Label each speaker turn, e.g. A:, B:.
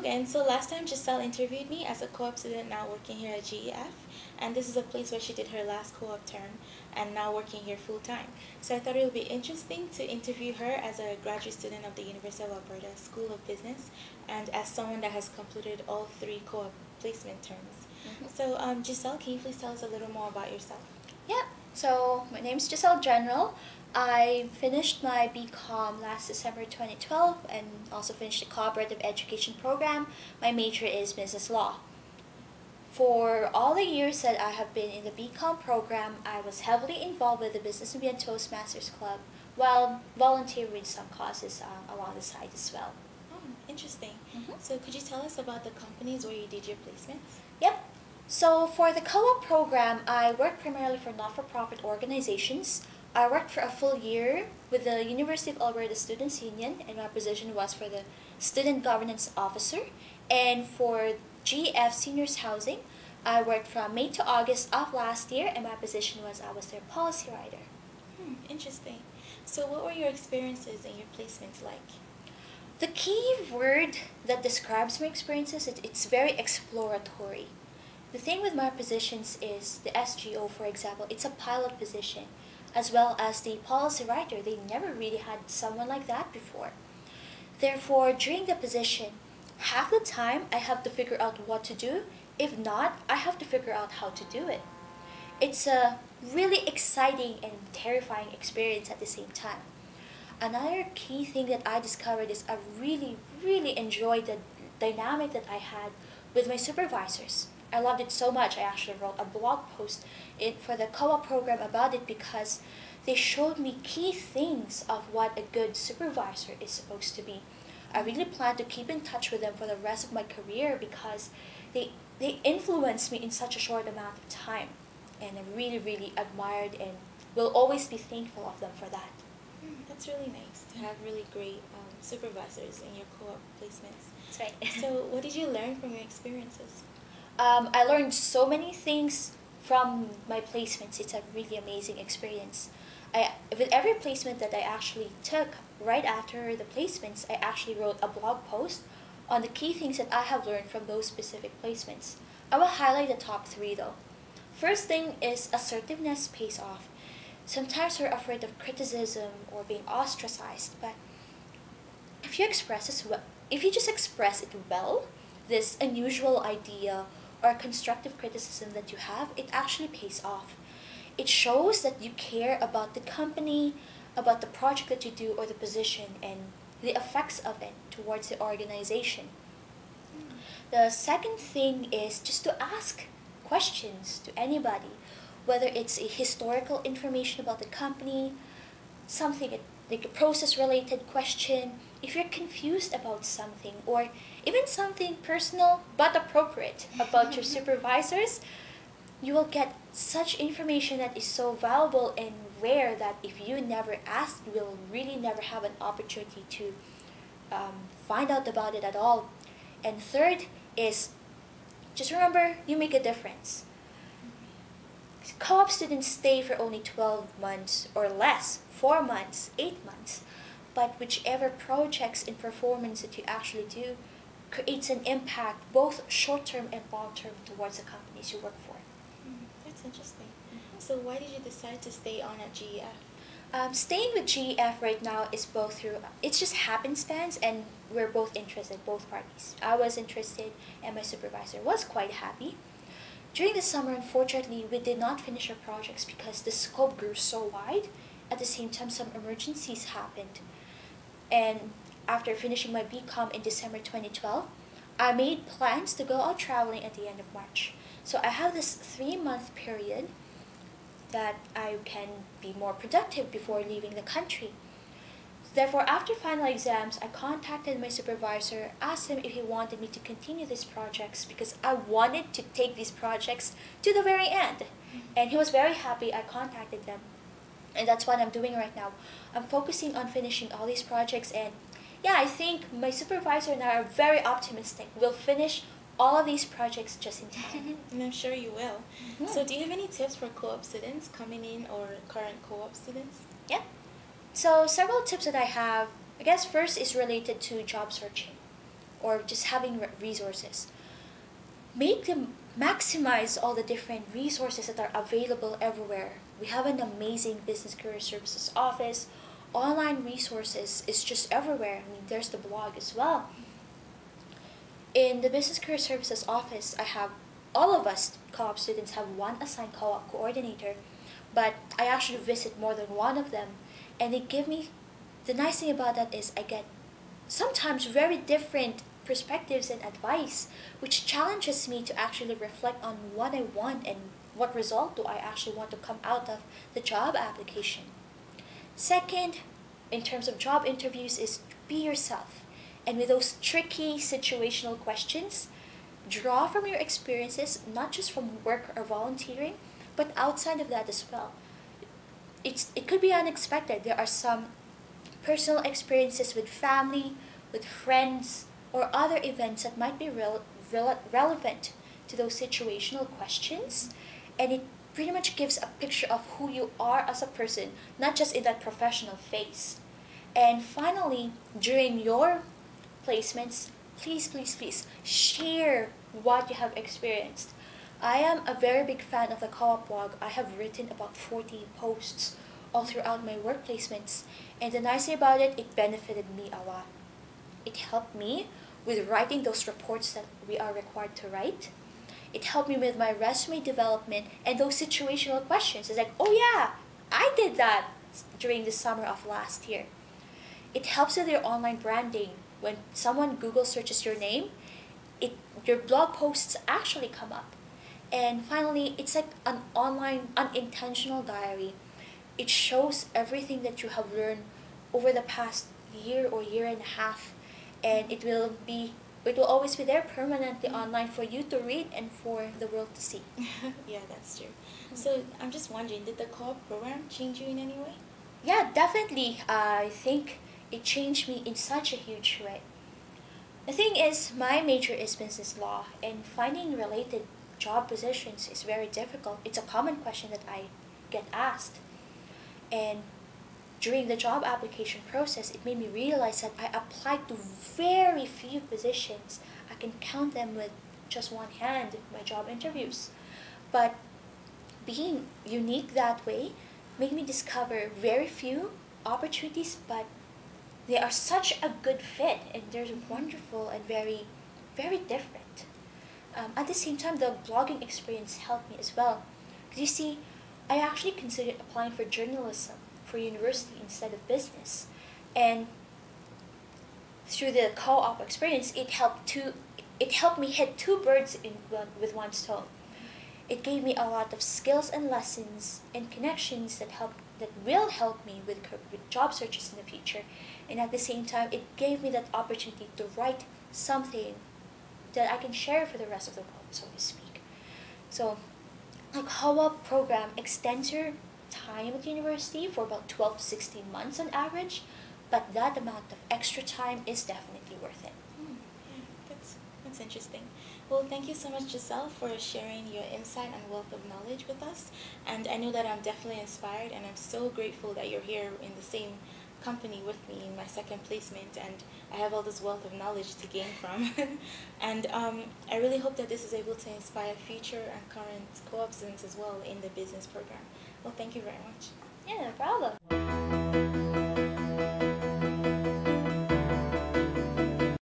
A: again. So last time Giselle interviewed me as a co-op student now working here at GEF, and this is a place where she did her last co-op term and now working here full-time. So I thought it would be interesting to interview her as a graduate student of the University of Alberta School of Business and as someone that has completed all three co-op placement terms. So Giselle, can you please tell us a little more about yourself?
B: Yeah, so my name is Giselle General. I finished my BCom last December 2012 and also finished the cooperative education program. My major is business law. For all the years that I have been in the BCom program, I was heavily involved with the Business and Beyond Toastmasters Club while volunteering with some causes along the side as well.
A: Oh, interesting. So could you tell us about the companies where you did your placements?
B: Yep. So for the co-op program, I worked primarily for not-for-profit organizations. I worked for a full year with the University of Alberta Students' Union, and my position was for the Student Governance Officer. And for GF Seniors Housing, I worked from May to August of last year, and my position was I was their policy writer.
A: Interesting. So what were your experiences and your placements like?
B: The key word that describes my experiences, it's very exploratory. The thing with my positions is the SGO, for example, it's a pilot position, as well as the policy writer. They never really had someone like that before. Therefore, during the position, half the time I have to figure out what to do. If not, I have to figure out how to do it. It's a really exciting and terrifying experience at the same time. Another key thing that I discovered is I really enjoyed the dynamic that I had with my supervisors. I loved it so much. I actually wrote a blog post for the co-op program about it because they showed me key things of what a good supervisor is supposed to be. I really plan to keep in touch with them for the rest of my career because they influenced me in such a short amount of time. And I really admired and will always be thankful of them for that.
A: That's really nice to have really great supervisors in your co-op placements.
B: That's right.
A: So what did you learn from your experiences?
B: I learned so many things from my placements. It's a really amazing experience. With every placement that I actually took, right after the placements, I actually wrote a blog post on the key things that I have learned from those specific placements. I will highlight the top three though. First thing is assertiveness pays off. Sometimes we're afraid of criticism or being ostracized, but if you just express it well, this unusual idea or constructive criticism that you have, it actually pays off. It shows that you care about the company, about the project that you do or the position and the effects of it towards the organization. The second thing is just to ask questions to anybody, whether it's a historical information about the company, something like a process-related question, if you're confused about something, or even something personal but appropriate about your supervisors, you will get such information that is so valuable and rare that if you never ask, you will really never have an opportunity to find out about it at all. And third is, just remember, you make a difference. Co-op students stay for only 12 months or less, 4 months, 8 months, but whichever projects and performance that you actually do creates an impact both short-term and long-term towards the companies you work for.
A: That's interesting. So why did you decide to stay on at GEF?
B: Staying with GEF right now is it's just happenstance and we're both interested, both parties. I was interested and my supervisor was quite happy. During the summer, unfortunately, we did not finish our projects because the scope grew so wide. At the same time, some emergencies happened. And after finishing my BCom in December 2012, I made plans to go out traveling at the end of March. So I have this 3-month period that I can be more productive before leaving the country. Therefore, after final exams, I contacted my supervisor, asked him if he wanted me to continue these projects because I wanted to take these projects to the very end. And he was very happy. I contacted them. And that's what I'm doing right now. I'm focusing on finishing all these projects and yeah, I think my supervisor and I are very optimistic. We'll finish all of these projects just in time.
A: And I'm sure you will. So do you have any tips for co-op students coming in or current co-op students?
B: Yeah. So several tips that I have, I guess first is related to job searching. or just having resources. Make them maximize all the different resources that are available everywhere. We have an amazing business career services office. Online resources is just everywhere. I mean, there's the blog as well. In the business career services office, I have all of us co-op students have one assigned co-op coordinator, but I actually visit more than one of them, and they give me, the nice thing about that is I get sometimes very different perspectives and advice, which challenges me to actually reflect on what I want and what result do I actually want to come out of the job application. Second, in terms of job interviews, is be yourself. And with those tricky situational questions, draw from your experiences, not just from work or volunteering, but outside of that as well. It could be unexpected. There are some personal experiences with family, with friends, or other events that might be relevant to those situational questions. And it pretty much gives a picture of who you are as a person, not just in that professional phase. And finally, during your placements, please, please, please share what you have experienced. I am a very big fan of the co-op blog. I have written about 40 posts all throughout my work placements. And the nice thing about it, it benefited me a lot. It helped me with writing those reports that we are required to write. It helped me with my resume development and those situational questions. It's like, oh yeah, I did that during the summer of last year. It helps with your online branding. When someone Google searches your name, your blog posts actually come up. And finally, it's like an online unintentional diary. It shows everything that you have learned over the past year or year and a half, and it will always be there permanently online for you to read and for the world to see.
A: Yeah, that's true. So I'm just wondering, did the co-op program change you in any way?
B: Yeah, definitely. I think it changed me in such a huge way. The thing is, my major is business law, and finding related job positions is very difficult. It's a common question that I get asked. And during the job application process, it made me realize that I applied to very few positions. I can count them with just one hand, my job interviews. But being unique that way made me discover very few opportunities, but they are such a good fit and they're wonderful and very, very different. At the same time, the blogging experience helped me as well. Because you see, I actually considered applying for journalism for university instead of business. And through the co-op experience, it helped me hit two birds with one stone. It gave me a lot of skills and lessons and connections that will help me with job searches in the future. And at the same time, it gave me that opportunity to write something that I can share for the rest of the world, so to speak. So, a co-op program extends your time at university for about 12 to 16 months on average, but that amount of extra time is definitely worth it.
A: Yeah, that's interesting. Well, thank you so much, Giselle, for sharing your insight and wealth of knowledge with us. And I know that I'm definitely inspired, and I'm so grateful that you're here in the same company with me in my second placement, and I have all this wealth of knowledge to gain from. And I really hope that this is able to inspire future and current co-op students as well in the business program. Well, thank you very much.
B: Yeah, no problem.